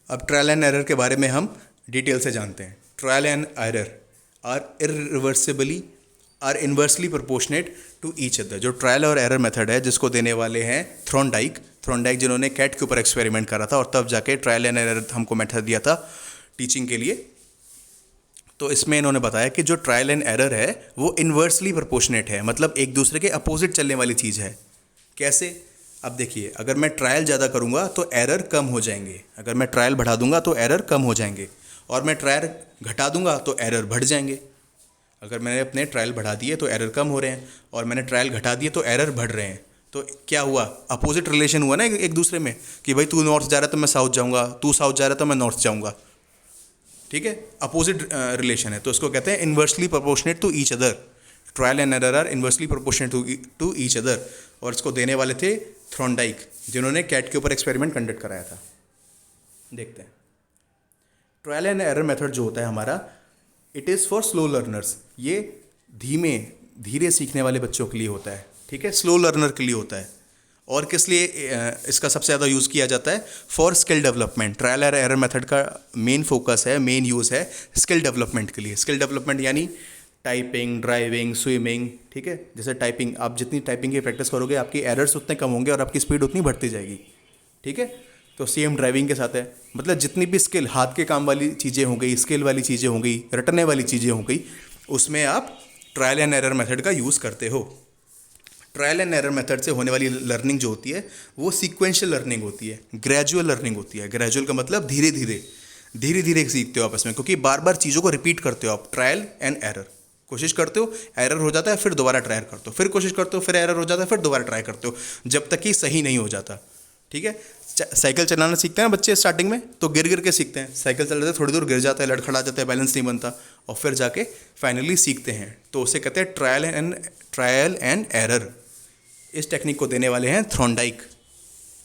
अब trial and error के बारे में हम डिटेल से जानते हैं। Trial and error are inversely proportionate to each other. जो ट्रायल और एरर मेथड है जिसको देने वाले हैं थ्रोनडाइक जिन्होंने कैट के ऊपर एक्सपेरिमेंट करा था और तब जाके ट्रायल एंड एरर हमको मेथड दिया था टीचिंग के लिए। तो इसमें इन्होंने बताया कि जो ट्रायल एंड एरर है वो इन्वर्सली प्रोपोर्शनेट है, मतलब एक दूसरे के अपोजिट चलने वाली चीज़ है। कैसे? अब देखिए, अगर मैं ट्रायल ज़्यादा करूँगा तो एरर कम हो जाएंगे, अगर मैं ट्रायल बढ़ा दूंगा तो एरर कम हो जाएंगे, और मैं ट्रायल घटा दूंगा तो एरर बढ़ जाएंगे। अगर मैंने अपने ट्रायल बढ़ा दिए तो एरर कम हो रहे हैं, और मैंने ट्रायल घटा दिए तो एरर बढ़ रहे हैं। तो क्या हुआ? अपोजिट रिलेशन हुआ ना एक दूसरे में, कि भाई तू नॉर्थ जा रहा है तो मैं साउथ जाऊँगा, तू साउथ जा रहा है तो मैं नॉर्थ जाऊँगा। ठीक है, अपोजिट रिलेशन है, तो इसको कहते हैं inversely proportionate to each other. Trial and error are inversely proportionate to each other. और इसको देने वाले थे थ्रोनडाइक, जिन्होंने कैट के ऊपर एक्सपेरिमेंट कंडक्ट कराया था। देखते हैं, ट्रायल एंड एरर मेथड जो होता है हमारा, it is for slow learners. ये धीरे सीखने वाले बच्चों के लिए होता है। ठीक है, स्लो लर्नर के लिए होता है। और किस लिए इसका सबसे ज़्यादा यूज़ किया जाता है? For skill development. Trial and error method का मेन फोकस है, मेन यूज़ है स्किल डेवलपमेंट के लिए। स्किल डेवलपमेंट यानी टाइपिंग, ड्राइविंग, स्विमिंग। ठीक है, जैसे टाइपिंग, आप जितनी टाइपिंग की प्रैक्टिस करोगे आपकी एरर्स उतने कम होंगे और आपकी स्पीड उतनी बढ़ती जाएगी। ठीक है, तो सेम ड्राइविंग के साथ है, मतलब जितनी भी स्किल, हाथ के काम वाली चीज़ें हो गई, स्किल वाली चीज़ें हो गई, रटने वाली चीज़ें हो गई, उसमें आप ट्रायल एंड एरर मेथड का यूज़ करते हो। ट्रायल एंड एरर मेथड से होने वाली लर्निंग जो होती है वो सीक्वेंशियल लर्निंग होती है, ग्रेजुअल लर्निंग होती है। ग्रेजुअल का मतलब धीरे धीरे सीखते हो आपस में, क्योंकि बार बार चीज़ों को रिपीट करते हो आप। ट्रायल एंड एरर, कोशिश करते हो, एरर हो जाता है, फिर दोबारा ट्राई करते हो, फिर कोशिश करते हो, फिर एरर हो जाता है, फिर दोबारा ट्राई करते हो, जब तक कि सही नहीं हो जाता। ठीक है, साइकिल चलाना सीखते हैं बच्चे स्टार्टिंग में तो गिर के सीखते हैं। साइकिल चलाते हैं, थोड़ी दूर गिर जाता है, लड़खड़ा जाता है, बैलेंस नहीं बनता, और फिर जाके फाइनली सीखते हैं। तो उसे कहते हैं ट्रायल एंड एरर। इस टेक्निक को देने वाले हैं थ्रोनडाइक।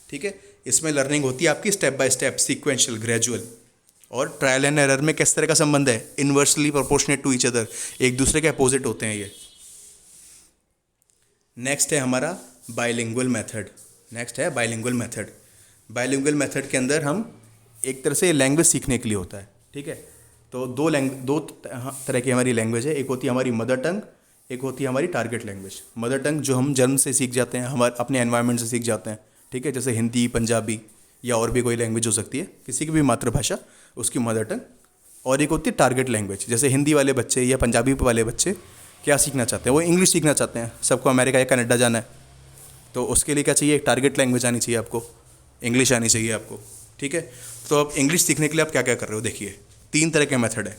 ठीक है, इसमें लर्निंग होती है आपकी step by step, sequential, gradual. और ट्रायल एंड एरर में किस तरह का संबंध है? Inversely proportionate to each other, एक दूसरे के अपोजिट होते हैं ये। नेक्स्ट है हमारा बाइलिंगुअल मेथड। बाइलिंगुअल मेथड के अंदर हम एक तरह से लैंग्वेज सीखने के लिए होता है। ठीक है, तो दो तरह की हमारी लैंग्वेज है। एक होती है हमारी मदर टंग, एक होती है हमारी टारगेट लैंग्वेज। मदर टंग जो हम जन्म से सीख जाते हैं, हमारे अपने एनवायरनमेंट से सीख जाते हैं। ठीक है, जैसे हिंदी, पंजाबी या और भी कोई लैंग्वेज हो सकती है, किसी की भी मातृभाषा, उसकी मदर टंग। और एक होती है टारगेट लैंग्वेज, जैसे हिंदी वाले बच्चे या पंजाबी वाले बच्चे क्या सीखना चाहते हैं? वो इंग्लिश सीखना चाहते हैं, सबको अमेरिका या कनाडा जाना है, तो उसके लिए क्या चाहिए? एक टारगेट लैंग्वेज आनी चाहिए आपको, इंग्लिश आनी चाहिए आपको। ठीक है, तो अब इंग्लिश सीखने के लिए आप क्या क्या कर रहे हो? देखिए, 3 तरह के मेथड है।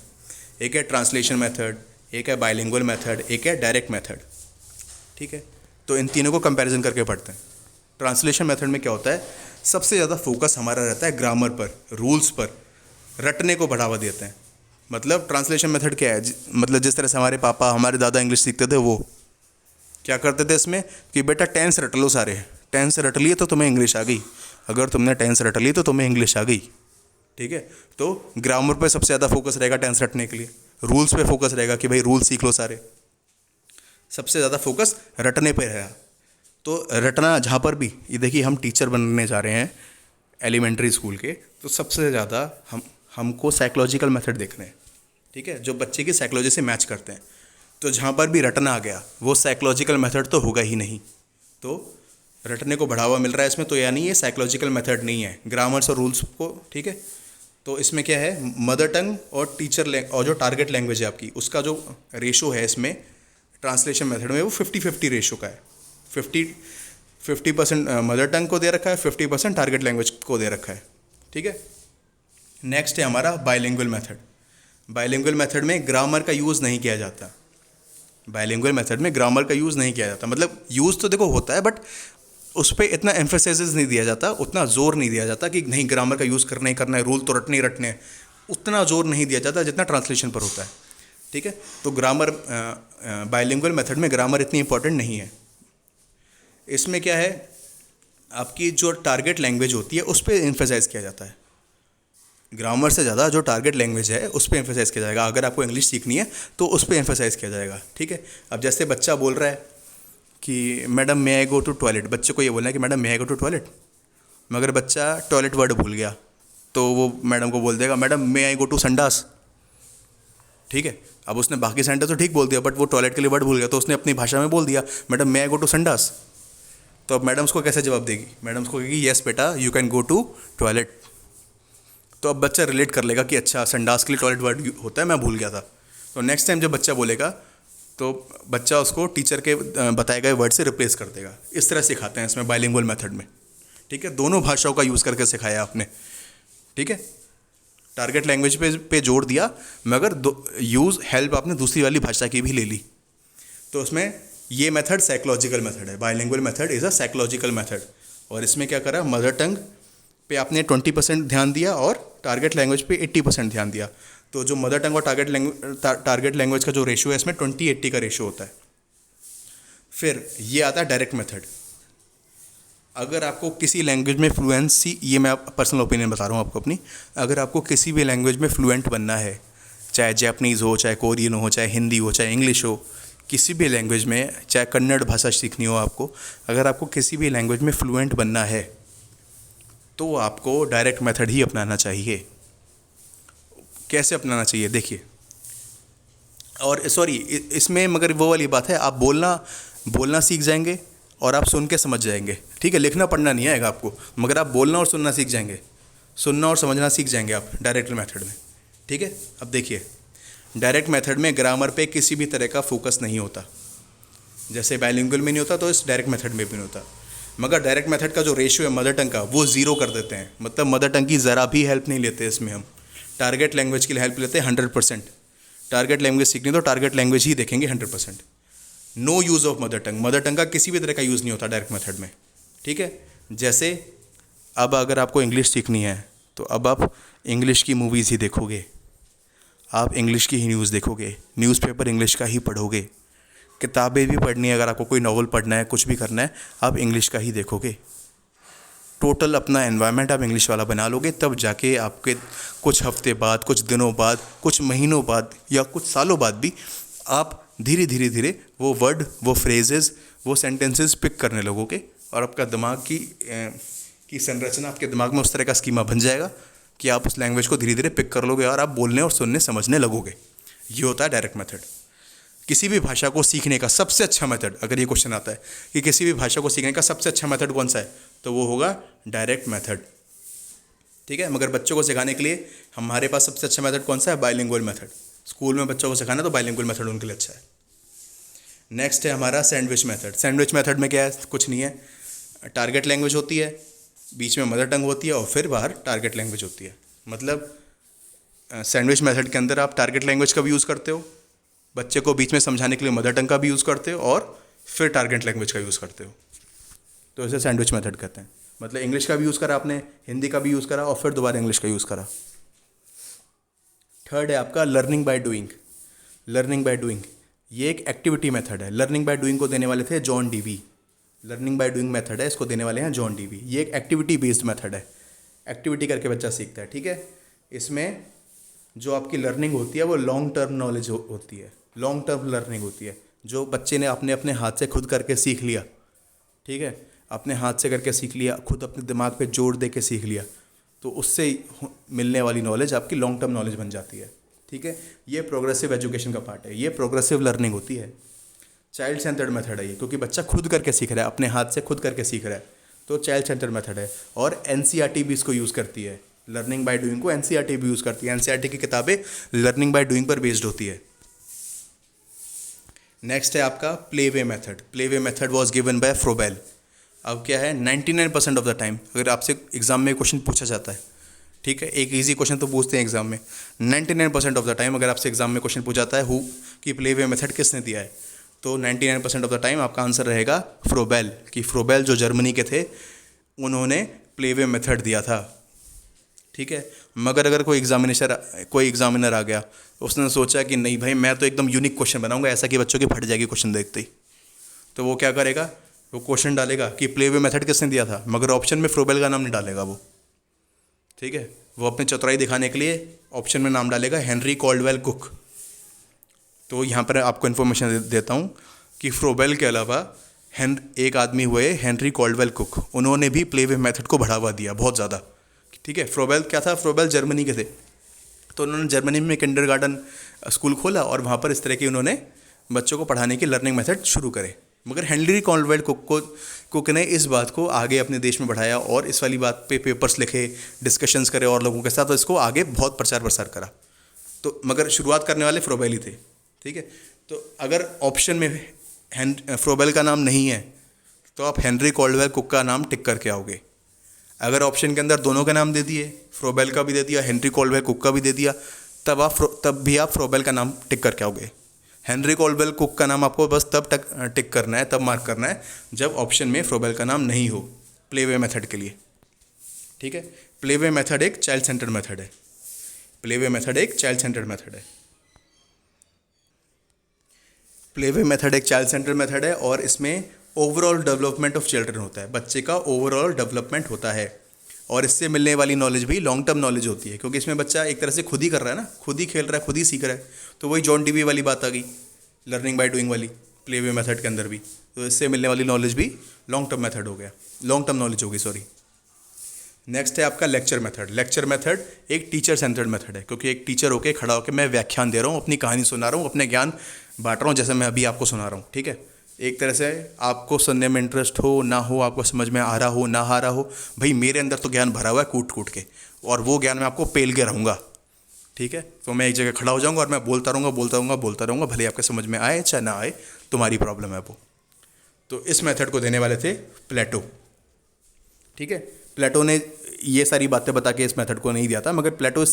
एक है ट्रांसलेशन मेथड, एक है बाइलिंगुअल मेथड, एक है डायरेक्ट मेथड। ठीक है, तो इन तीनों को कंपैरिजन करके पढ़ते हैं। ट्रांसलेशन मेथड में क्या होता है? सबसे ज़्यादा फोकस हमारा रहता है ग्रामर पर, रूल्स पर, रटने को बढ़ावा देते हैं। मतलब ट्रांसलेशन मेथड क्या है? मतलब जिस तरह से हमारे पापा, हमारे दादा इंग्लिश सीखते थे, वो क्या करते थे इसमें कि बेटा टेंस रट लो, सारे टेंस रट लिए तो तुम्हें इंग्लिश आ गई, अगर तुमने टेंस रट ली तो तुम्हें इंग्लिश आ गई। ठीक है, तो ग्रामर पे सबसे ज़्यादा फोकस रहेगा टेंस रटने के लिए, रूल्स पे फोकस रहेगा कि भाई रूल सीख लो सारे, सबसे ज़्यादा फोकस रटने पे रहेगा। तो रटना जहाँ पर भी, ये देखिए हम टीचर बनने जा रहे हैं एलिमेंट्री स्कूल के, तो सबसे ज़्यादा हमको साइकोलॉजिकल मेथड देखने हैं। ठीक है, जो बच्चे की साइकोलॉजी से मैच करते हैं। तो जहाँ पर भी रटना आ गया वो साइकोलॉजिकल मेथड तो होगा ही नहीं। तो रटने को बढ़ावा मिल रहा है इसमें, तो यानी ये साइकोलॉजिकल मेथड नहीं है, ग्रामर्स और रूल्स को। ठीक है, तो इसमें क्या है? मदर टंग और और जो टारगेट लैंग्वेज है आपकी, उसका जो रेशो है इसमें ट्रांसलेशन मेथड में, वो 50-50 रेशो का है। 50% मदर टंग को दे रखा है, 50% टारगेट लैंग्वेज को दे रखा है। ठीक है, नेक्स्ट है हमारा बाइलिंगुअल मेथड। बाइलिंगुअल मेथड में ग्रामर का यूज़ नहीं किया जाता। बाइलिंगुअल मेथड में ग्रामर का यूज़ नहीं किया जाता, मतलब यूज़ तो देखो होता है, बट उस पर इतना एम्फेसिस नहीं दिया जाता, उतना जोर नहीं दिया जाता कि नहीं ग्रामर का यूज़ करना ही करना है, रूल तो रटने ही रटने हैं, उतना जोर नहीं दिया जाता जितना ट्रांसलेशन पर होता है। ठीक है, तो ग्रामर, बाइलिंगुअल मेथड में ग्रामर इतनी इंपॉर्टेंट नहीं है। इसमें क्या है? आपकी जो टारगेट लैंग्वेज होती है उस पर एम्फेसाइज किया जाता है। ग्रामर से ज़्यादा जो टारगेट लैंग्वेज है उस पर एम्फेसाइज किया जाएगा। अगर आपको इंग्लिश सीखनी है तो उस पर एम्फेसाइज किया जाएगा। ठीक है, अब जैसे बच्चा बोल रहा है कि madam may I go to toilet, बच्चे को ये बोलना है कि madam may I go to toilet, मगर बच्चा टॉयलेट वर्ड भूल गया, तो वो मैडम को बोल देगा, madam may I go to संडास। ठीक है, अब उसने बाकी सेंटेंस तो ठीक बोल दिया, बट वो टॉयलेट के लिए वर्ड भूल गया, तो उसने अपनी भाषा में बोल दिया, madam may I go to संडास। तो अब मैडम उसको कैसे जवाब देगी? मैडम उसको कहेगी, यस बेटा you can go to toilet. तो अब बच्चा रिलेट कर लेगा कि अच्छा संडास के लिए टॉयलेट वर्ड होता है, मैं भूल गया था। तो नेक्स्ट टाइम जब बच्चा बोलेगा तो बच्चा उसको टीचर के बताए गए वर्ड से रिप्लेस कर देगा। इस तरह सिखाते हैं इसमें बाइलिंगुअल मेथड में। ठीक है, दोनों भाषाओं का यूज़ करके सिखाया आपने। ठीक है, टारगेट लैंग्वेज पे जोर दिया, मगर यूज़ हेल्प आपने दूसरी वाली भाषा की भी ले ली। तो उसमें ये मेथड साइकोलॉजिकल मेथड है। Bilingual method is a psychological method. और इसमें क्या करा, मदर टंग पे आपने 20% ध्यान दिया और टारगेट लैंग्वेज पे 80% ध्यान दिया। तो जो मदर टंग और टारगेट लैंग्वेज का जो रेशियो है इसमें 20-80 का रेशियो होता है। फिर ये आता है डायरेक्ट मेथड। अगर आपको किसी लैंग्वेज में फ्लुएंसी, ये मैं पर्सनल ओपिनियन बता रहा हूँ आपको अपनी, अगर आपको किसी भी लैंग्वेज में फ्लुएंट बनना है, चाहे जापानीज़ हो, चाहे कोरियन हो, चाहे हिंदी हो, चाहे इंग्लिश हो, किसी भी लैंग्वेज में, चाहे कन्नड़ भाषा सीखनी हो आपको, अगर आपको किसी भी लैंग्वेज में फ्लुएंट बनना है तो आपको डायरेक्ट मेथड ही अपनाना चाहिए। कैसे अपनाना चाहिए देखिए, और सॉरी इसमें मगर वो वाली बात है, आप बोलना सीख जाएंगे और आप सुन के समझ जाएंगे। ठीक है, लिखना पढ़ना नहीं आएगा आपको, मगर आप बोलना और सुनना सीख जाएंगे, सुनना और समझना सीख जाएंगे आप डायरेक्ट मेथड में। ठीक है, अब देखिए डायरेक्ट मेथड में ग्रामर पे किसी भी तरह का फोकस नहीं होता, जैसे बाइलिंगुअल में नहीं होता तो इस डायरेक्ट मेथड में भी नहीं होता। मगर डायरेक्ट मेथड का जो रेशियो है मदर टंग का, वो ज़ीरो कर देते हैं। मतलब मदर टंग की ज़रा भी हेल्प नहीं लेते इसमें हम, टारगेट लैंग्वेज के लिए हेल्प लेते हैं 100%। टारगेट लैंग्वेज सीखनी तो टारगेट लैंग्वेज ही देखेंगे 100%। No use of mother tongue, mother tongue का किसी भी तरह का यूज़ नहीं होता डायरेक्ट मेथड में। ठीक है, जैसे अब अगर आपको इंग्लिश सीखनी है तो अब आप इंग्लिश की मूवीज़ ही देखोगे, आप इंग्लिश की ही न्यूज़ देखोगे, न्यूज़पेपर इंग्लिश का ही पढ़ोगे, किताबें भी पढ़नी है, अगर आपको कोई नॉवल पढ़ना है, कुछ भी करना है, आप इंग्लिश का ही देखोगे। टोटल अपना एनवायरनमेंट आप इंग्लिश वाला बना लोगे, तब जाके आपके कुछ हफ्ते बाद, कुछ दिनों बाद, कुछ महीनों बाद या कुछ सालों बाद भी आप धीरे धीरे धीरे वो वर्ड, वो फ्रेजेस, वो सेंटेंसेस पिक करने लगोगे और आपका दिमाग की संरचना, आपके दिमाग में उस तरह का स्कीमा बन जाएगा कि आप उस लैंग्वेज को धीरे धीरे पिक कर लोगे और आप बोलने और सुनने समझने लगोगे। ये होता है डायरेक्ट मेथड। किसी भी भाषा को सीखने का सबसे अच्छा मेथड, अगर ये क्वेश्चन आता है कि किसी भी भाषा को सीखने का सबसे अच्छा मेथड कौन सा है, तो वो होगा डायरेक्ट मेथड। ठीक है, मगर बच्चों को सिखाने के लिए हमारे पास सबसे अच्छा मेथड कौन सा है? Bilingual method. स्कूल में बच्चों को सिखाना तो बाइलिंगुअल मेथड उनके लिए अच्छा है। नेक्स्ट है हमारा सैंडविच मेथड। सैंडविच मेथड में क्या है? कुछ नहीं है, टारगेट लैंग्वेज होती है, बीच में मदर टंग होती है और फिर बाहर टारगेट लैंग्वेज होती है। मतलब सैंडविच मेथड के अंदर आप टारगेट लैंग्वेज का भी यूज़ करते हो, बच्चे को बीच में समझाने के लिए मदर टंग का भी यूज़ करते हो और फिर टारगेट लैंग्वेज का यूज़ करते हो, तो इसे सैंडविच मेथड कहते हैं। मतलब इंग्लिश का भी यूज़ करा आपने, हिंदी का भी यूज़ करा और फिर दोबारा इंग्लिश का यूज़ करा। थर्ड है आपका learning by doing. Learning by doing ये एक एक्टिविटी मेथड है। लर्निंग बाय डूइंग को देने वाले थे John Dewey. Learning by doing method है, इसको देने वाले हैं जॉन डीवी। ये एक एक्टिविटी बेस्ड मेथड है, एक्टिविटी करके बच्चा सीखता है। ठीक है, इसमें जो आपकी लर्निंग होती है वो लॉन्ग टर्म नॉलेज होती है, लॉन्ग टर्म लर्निंग होती है, जो बच्चे ने अपने हाथ से खुद करके सीख लिया। ठीक है, अपने हाथ से करके सीख लिया, खुद अपने दिमाग पे जोर दे के सीख लिया, तो उससे मिलने वाली नॉलेज आपकी लॉन्ग टर्म नॉलेज बन जाती है। ठीक है, ये प्रोग्रेसिव एजुकेशन का पार्ट है, ये प्रोग्रेसिव लर्निंग होती है। चाइल्ड सेंटर्ड मेथड है ये, क्योंकि बच्चा खुद करके सीख रहा है, अपने हाथ से खुद करके सीख रहा है, तो चाइल्ड सेंटर्ड मेथड है। और एनसीईआरटी भी इसको यूज़ करती है, लर्निंग बाय डूइंग को एनसीईआरटी भी यूज़ करती है। एनसीईआरटी की किताबें लर्निंग बाय डूइंग पर बेस्ड होती है। नेक्स्ट है आपका playway method. Playway method was given by Froebel. अब क्या है, 99% ऑफ द टाइम अगर आपसे एग्जाम में क्वेश्चन पूछा जाता है, ठीक है, एक इजी क्वेश्चन तो पूछते हैं एग्जाम में, 99% ऑफ द टाइम अगर आपसे एग्जाम में क्वेश्चन पूछा जाता है हु कि प्लेवे मेथड किसने दिया है, तो 99% ऑफ द टाइम आपका आंसर रहेगा फ्रोबेल। कि फ्रोबेल जो जर्मनी के थे, उन्होंने प्लेवे मेथड दिया था। ठीक है, मगर अगर कोई एग्जामिनर आ गया, उसने सोचा कि नहीं भाई मैं तो एकदम यूनिक क्वेश्चन बनाऊंगा ऐसा कि बच्चों की फट जाएगी क्वेश्चन देखते ही, तो वो क्या करेगा, वो क्वेश्चन डालेगा कि प्लेवे मेथड किसने दिया था, मगर ऑप्शन में फ्रोबेल का नाम नहीं डालेगा वो। ठीक है, वो अपनी चतुराई दिखाने के लिए ऑप्शन में नाम डालेगा हेनरी कॉल्डवेल कुक। तो यहाँ पर आपको इन्फॉर्मेशन देता हूँ कि फ्रोबेल के अलावा एक आदमी हुए हेनरी कॉल्डवेल कुक, उन्होंने भी प्लेवे मेथड को बढ़ावा दिया बहुत ज़्यादा। ठीक है। फ्रोबेल क्या था, फ्रोबेल जर्मनी के थे, तो उन्होंने जर्मनी में किंडरगार्टन स्कूल खोला और वहाँ पर इस तरह के उन्होंने बच्चों को पढ़ाने की लर्निंग मेथड शुरू करे। मगर हेनरी कॉल्डवेल कुक ने इस बात को आगे अपने देश में बढ़ाया और इस वाली बात पे पेपर्स लिखे, डिस्कशंस करे और लोगों के साथ, तो इसको आगे बहुत प्रचार प्रसार करा। तो मगर शुरुआत करने वाले फ्रोबेल ही थे, ठीक है। तो अगर ऑप्शन में फ्रोबेल का नाम नहीं है तो आप हेनरी कॉल्डवेल कुक का नाम टिक करके आओगे। अगर ऑप्शन के अंदर दोनों का नाम दे दिए, फ्रोबेल का भी दे दिया, हेनरी कॉल्डवेल कुक का भी दे दिया, तब भी आप फ्रोबेल का नाम टिक करके आओगे। हेनरी कॉल्डवेल कुक का नाम आपको बस तब टिक करना है, तब मार्क करना है जब ऑप्शन में फ्रोबेल का नाम नहीं हो, प्लेवे मेथड के लिए, ठीक है। प्लेवे मेथड एक चाइल्ड सेंटर्ड मेथड है। प्लेवे मेथड एक चाइल्ड सेंटर्ड मेथड है। प्लेवे मेथड एक चाइल्ड सेंटर्ड मेथड है और इसमें ओवरऑल डेवलपमेंट ऑफ चिल्ड्रन होता है, बच्चे का ओवरऑल डेवलपमेंट होता है और इससे मिलने वाली नॉलेज भी लॉन्ग टर्म नॉलेज होती है, क्योंकि इसमें बच्चा एक तरह से खुद ही कर रहा है ना, खुद ही खेल रहा है, खुद ही सीख रहा है। तो वही जॉन डीवी वाली बात आ गई, लर्निंग बाय डूइंग वाली, प्लेवे मेथड के अंदर भी। तो इससे मिलने वाली नॉलेज भी लॉन्ग टर्म मेथड हो गया, लॉन्ग टर्म नॉलेज होगी, सॉरी। नेक्स्ट है आपका लेक्चर मेथड। लेक्चर मेथड एक टीचर सेंटर्ड मेथड है, क्योंकि एक टीचर होकर खड़ा होकर मैं व्याख्यान दे रहा हूँ, अपनी कहानी सुना रहा हूँ, अपने ज्ञान बांट रहा हूँ, जैसे मैं अभी आपको सुना रहा हूँ, ठीक है। एक तरह से आपको सुनने में इंटरेस्ट हो ना हो, आपको समझ में आ रहा हो ना आ रहा हो, भाई मेरे अंदर तो ज्ञान भरा हुआ है कूट कूट के, और वो ज्ञान मैं आपको पेल के रहूँगा, ठीक है। तो मैं एक जगह खड़ा हो जाऊँगा और मैं बोलता रहूँगा, भले आपके समझ में आए चाहे ना आए, तुम्हारी प्रॉब्लम है वो। तो इस मेथड को देने वाले थे प्लेटो, ठीक है। प्लेटो ने ये सारी बातें बता के इस मेथड को नहीं दिया था, मगर प्लेटो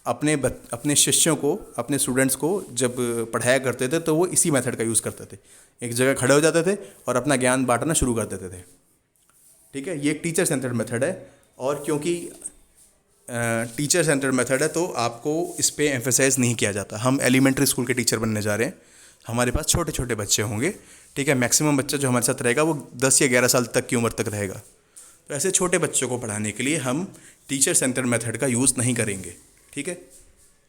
अपने शिष्यों को, अपने स्टूडेंट्स को जब पढ़ाया करते थे तो वो इसी मेथड का यूज़ करते थे। एक जगह खड़े हो जाते थे और अपना ज्ञान बांटना शुरू कर देते थे, ठीक है। ये एक टीचर सेंटर्ड मेथड है और क्योंकि टीचर सेंटर्ड मेथड है तो आपको इस पर एम्फेसाइज नहीं किया जाता। हम एलिमेंट्री स्कूल के टीचर बनने जा रहे हैं, हमारे पास छोटे छोटे बच्चे होंगे, ठीक है। मैक्सिमम बच्चा जो हमारे साथ रहेगा वो 10 या 11 साल तक की उम्र तक रहेगा। तो ऐसे छोटे बच्चों को पढ़ाने के लिए हम टीचर सेंटर्ड मेथड का यूज़ नहीं करेंगे, ठीक है।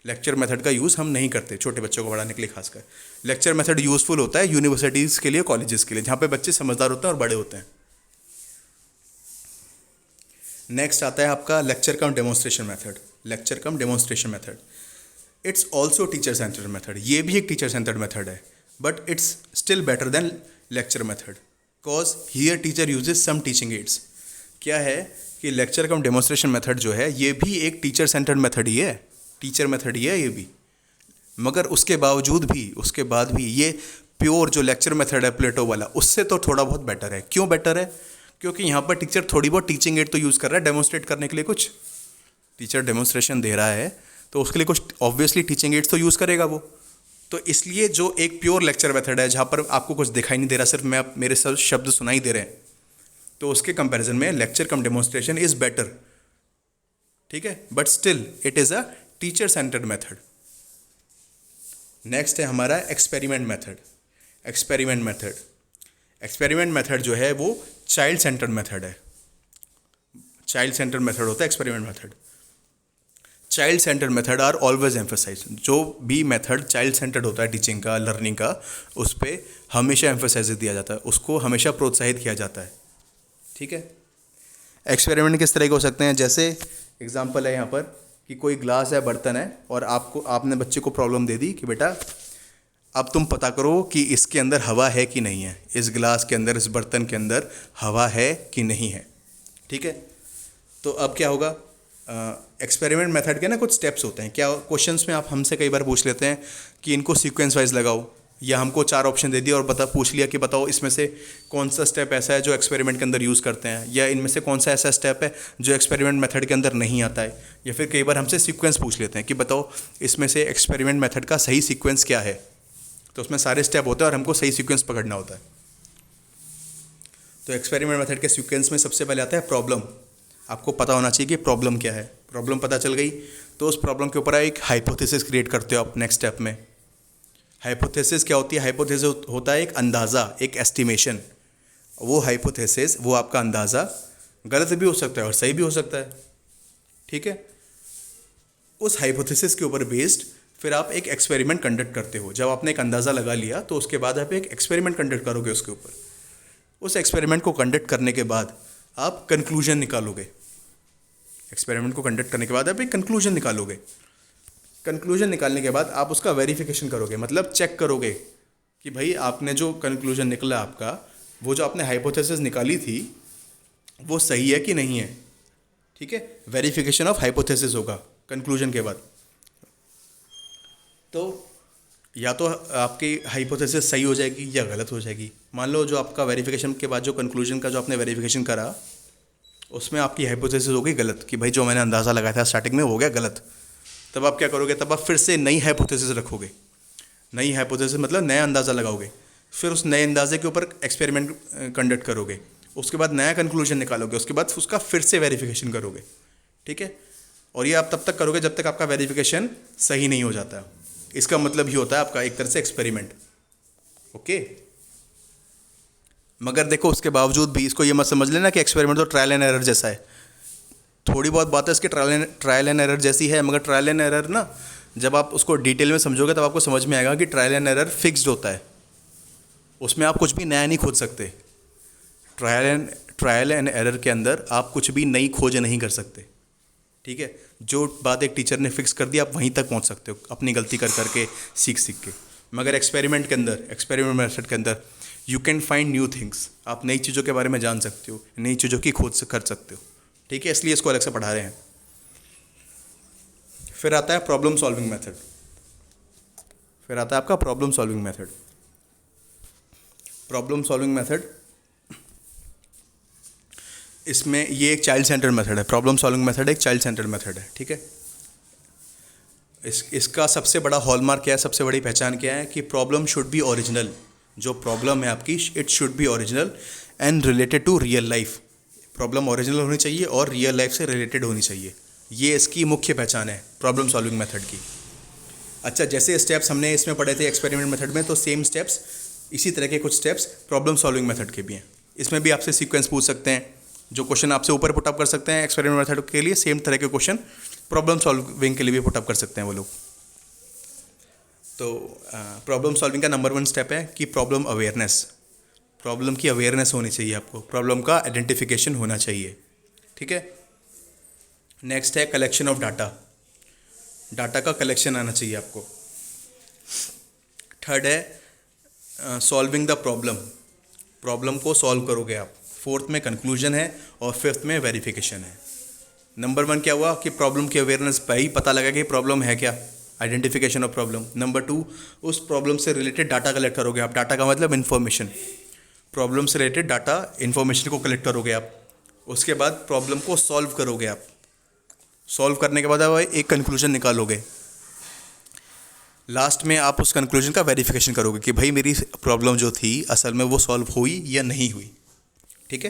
लेक्चर मेथड का यूज़ हम नहीं करते छोटे बच्चों को पढ़ाने के लिए खासकर। लेक्चर मेथड यूज़फुल होता है यूनिवर्सिटीज़ के लिए, कॉलेजेस के लिए, जहाँ पे बच्चे समझदार होते हैं और बड़े होते हैं। नेक्स्ट आता है आपका lecture cum demonstration method. Lecture cum demonstration method it's also teacher centred method. ये भी एक टीचर सेंटर्ड मेथड है, but it's still better than lecture method, because here teacher uses some teaching aids. क्या है कि लेक्चर कम डेमोन्स्ट्रेशन मेथड जो है ये भी एक टीचर सेंटर्ड मेथड ही है, टीचर मेथड ही है ये भी, मगर उसके बाद भी ये प्योर जो लेक्चर मेथड है प्लेटो वाला, उससे तो थोड़ा बहुत बेटर है। क्यों बेटर है? क्योंकि यहाँ पर टीचर थोड़ी बहुत टीचिंग एड तो यूज़ कर रहा है डेमोन्स्ट्रेट करने के लिए, कुछ टीचर डेमोन्स्ट्रेशन दे रहा है तो उसके लिए कुछ ऑब्वियसली टीचिंग एड्स तो यूज़ करेगा वो। तो इसलिए जो एक प्योर लेक्चर मेथड है जहाँ पर आपको कुछ दिखाई नहीं दे रहा, सिर्फ मेरे शब्द सुनाई दे रहे हैं, तो उसके कंपैरिजन में lecture cum demonstration is better, ठीक है। But still it is a teacher centred method. Next है हमारा एक्सपेरिमेंट मेथड। एक्सपेरिमेंट मेथड जो है वो चाइल्ड सेंटर्ड मेथड है। चाइल्ड सेंटर्ड मेथड होता है experiment method. Child centred method are always emphasise. जो भी मेथड चाइल्ड सेंटर्ड होता है टीचिंग का, लर्निंग का, उस पर हमेशा एम्फेसाइज दिया जाता है, उसको हमेशा प्रोत्साहित किया जाता है, ठीक है। एक्सपेरिमेंट किस तरह के हो सकते हैं? जैसे एग्जांपल है यहाँ पर कि कोई ग्लास है, बर्तन है, और आपने बच्चे को प्रॉब्लम दे दी कि बेटा अब तुम पता करो कि इसके अंदर हवा है कि नहीं है, इस ग्लास के अंदर, इस बर्तन के अंदर हवा है कि नहीं है, ठीक है। तो अब क्या होगा, एक्सपेरिमेंट मेथड के ना कुछ स्टेप्स होते हैं। क्या क्वेश्चंस में आप हमसे कई बार पूछ लेते हैं कि इनको सीक्वेंस वाइज लगाओ, या हमको 4 ऑप्शन दे दिया और पूछ लिया कि बताओ इसमें से कौन सा स्टेप ऐसा है जो एक्सपेरिमेंट के अंदर यूज़ करते हैं, या इनमें से कौन सा ऐसा स्टेप है जो एक्सपेरिमेंट मेथड के अंदर नहीं आता है। या फिर कई बार हमसे सीक्वेंस पूछ लेते हैं कि बताओ इसमें से एक्सपेरिमेंट मेथड का सही सीक्वेंस क्या है। तो उसमें सारे स्टेप होते हैं और हमको सही सीक्वेंस पकड़ना होता है। तो एक्सपेरिमेंट मेथड के सीक्वेंस में सबसे पहले आता है प्रॉब्लम। आपको पता होना चाहिए कि प्रॉब्लम क्या है। प्रॉब्लम पता चल गई तो उस प्रॉब्लम के ऊपर एक हाइपोथेसिस क्रिएट करते हो आप नेक्स्ट स्टेप में। हाइपोथेसिस क्या होती है? हाइपोथेसिस होता है एक अंदाज़ा, एक एस्टिमेशन। वो हाइपोथेसिस, वो आपका अंदाज़ा गलत भी हो सकता है और सही भी हो सकता है, ठीक है। उस हाइपोथेसिस के ऊपर बेस्ड फिर आप एक एक्सपेरिमेंट कंडक्ट करते हो। जब आपने एक अंदाज़ा लगा लिया तो उसके बाद आप एक एक्सपेरिमेंट कंडक्ट करोगे उसके ऊपर। उस एक्सपेरिमेंट को कंडक्ट करने के बाद आप कंक्लूजन निकालोगे। एक्सपेरिमेंट को कंडक्ट करने के बाद आप एक कंक्लूजन निकालोगे। कंक्लूजन निकालने के बाद आप उसका वेरिफिकेशन करोगे, मतलब चेक करोगे कि भाई आपने जो कंक्लूजन निकला आपका, वो जो आपने हाइपोथेसिस निकाली थी वो सही है कि नहीं है। ठीक है, वेरिफिकेशन ऑफ हाइपोथेसिस होगा कंक्लूजन के बाद। तो या तो आपकी हाइपोथेसिस सही हो जाएगी या गलत हो जाएगी। मान लो जो आपका वेरिफिकेशन के बाद जो कंक्लूजन का जो आपने वेरिफिकेशन करा, उसमें आपकी हाइपोथेसिस हो गई गलत, कि भाई जो मैंने अंदाज़ा लगाया था स्टार्टिंग में हो गया गलत। तब आप क्या करोगे, तब आप फिर से नई हाइपोथेसिस रखोगे। नई हाइपोथेसिस मतलब नया अंदाज़ा लगाओगे, फिर उस नए अंदाजे के ऊपर एक्सपेरिमेंट कंडक्ट करोगे, उसके बाद नया कंक्लूजन निकालोगे, उसके बाद उसका फिर से वेरिफिकेशन करोगे। ठीक है, और ये आप तब तक करोगे जब तक आपका वेरिफिकेशन सही नहीं हो जाता। इसका मतलब ही होता है आपका एक तरह से एक्सपेरिमेंट। ओके, मगर देखो उसके बावजूद भी इसको ये मत समझ लेना कि एक्सपेरिमेंट तो ट्रायल एंड एरर जैसा है। थोड़ी बहुत बात है इसकी ट्रायल एंड एरर जैसी है, मगर ट्रायल एंड एरर ना जब आप उसको डिटेल में समझोगे तब आपको समझ में आएगा कि ट्रायल एंड एरर फिक्स्ड होता है, उसमें आप कुछ भी नया नहीं खोज सकते। ट्रायल एंड एरर के अंदर आप कुछ भी नई खोज नहीं कर सकते। ठीक है, जो बात एक टीचर ने फिक्स कर दी आप वहीं तक पहुंच सकते हो अपनी गलती कर करके, सीख सीख के। मगर एक्सपेरिमेंट के अंदर, एक्सपेरिमेंट मेथड के अंदर you can find new things, आप नई चीज़ों के बारे में जान सकते हो, नई चीज़ों की खोज कर सकते हो। ठीक है, इसलिए इसको अलग से पढ़ा रहे हैं। फिर आता है प्रॉब्लम सॉल्विंग मेथड। फिर आता है आपका problem solving method. Problem solving method, इसमें ये एक चाइल्ड सेंटर्ड मेथड है। प्रॉब्लम सॉल्विंग मेथड एक चाइल्ड सेंटर्ड मेथड है। ठीक है, इसका सबसे बड़ा हॉलमार्क क्या है, सबसे बड़ी पहचान क्या है कि प्रॉब्लम शुड बी ओरिजिनल। जो प्रॉब्लम है आपकी, it should be original and related to real life. Problem original होनी चाहिए और रियल लाइफ से रिलेटेड होनी चाहिए। ये इसकी मुख्य पहचान है प्रॉब्लम सॉल्विंग मेथड की। अच्छा, जैसे स्टेप्स हमने इसमें पढ़े थे एक्सपेरिमेंट मेथड में, तो सेम स्टेप्स, इसी तरह के कुछ स्टेप्स प्रॉब्लम सॉल्विंग मेथड के भी हैं। इसमें भी आपसे सीक्वेंस पूछ सकते हैं, जो क्वेश्चन आपसे ऊपर पुटअप कर सकते हैं एक्सपेरिमेंट मेथड के लिए, सेम तरह के क्वेश्चन प्रॉब्लम सॉल्विंग के लिए भी पुटअप कर सकते हैं वो लोग। तो प्रॉब्लम सॉल्विंग का नंबर 1 स्टेप है कि प्रॉब्लम अवेयरनेस। प्रॉब्लम की अवेयरनेस होनी चाहिए आपको, प्रॉब्लम का आइडेंटिफिकेशन होना चाहिए। ठीक है, नेक्स्ट है कलेक्शन ऑफ डाटा। डाटा का कलेक्शन आना चाहिए आपको। थर्ड है सॉल्विंग द प्रॉब्लम। प्रॉब्लम को सॉल्व करोगे आप। फोर्थ में कंक्लूजन है और फिफ्थ में वेरिफिकेशन है। नंबर 1 क्या हुआ कि प्रॉब्लम की अवेयरनेस, भाई पता लगा कि प्रॉब्लम है क्या, आइडेंटिफिकेशन ऑफ प्रॉब्लम। नंबर 2, उस प्रॉब्लम से रिलेटेड डाटा कलेक्ट करोगे आप। डाटा का मतलब इन्फॉर्मेशन, प्रॉब्लम से रिलेटेड डाटा इन्फॉर्मेशन को कलेक्ट करोगे आप। उसके बाद प्रॉब्लम को सॉल्व करोगे आप। सॉल्व करने के बाद आप एक कंक्लूजन निकालोगे। लास्ट में आप उस कंक्लूजन का वेरिफिकेशन करोगे कि भाई मेरी प्रॉब्लम जो थी असल में वो सॉल्व हुई या नहीं हुई। ठीक है।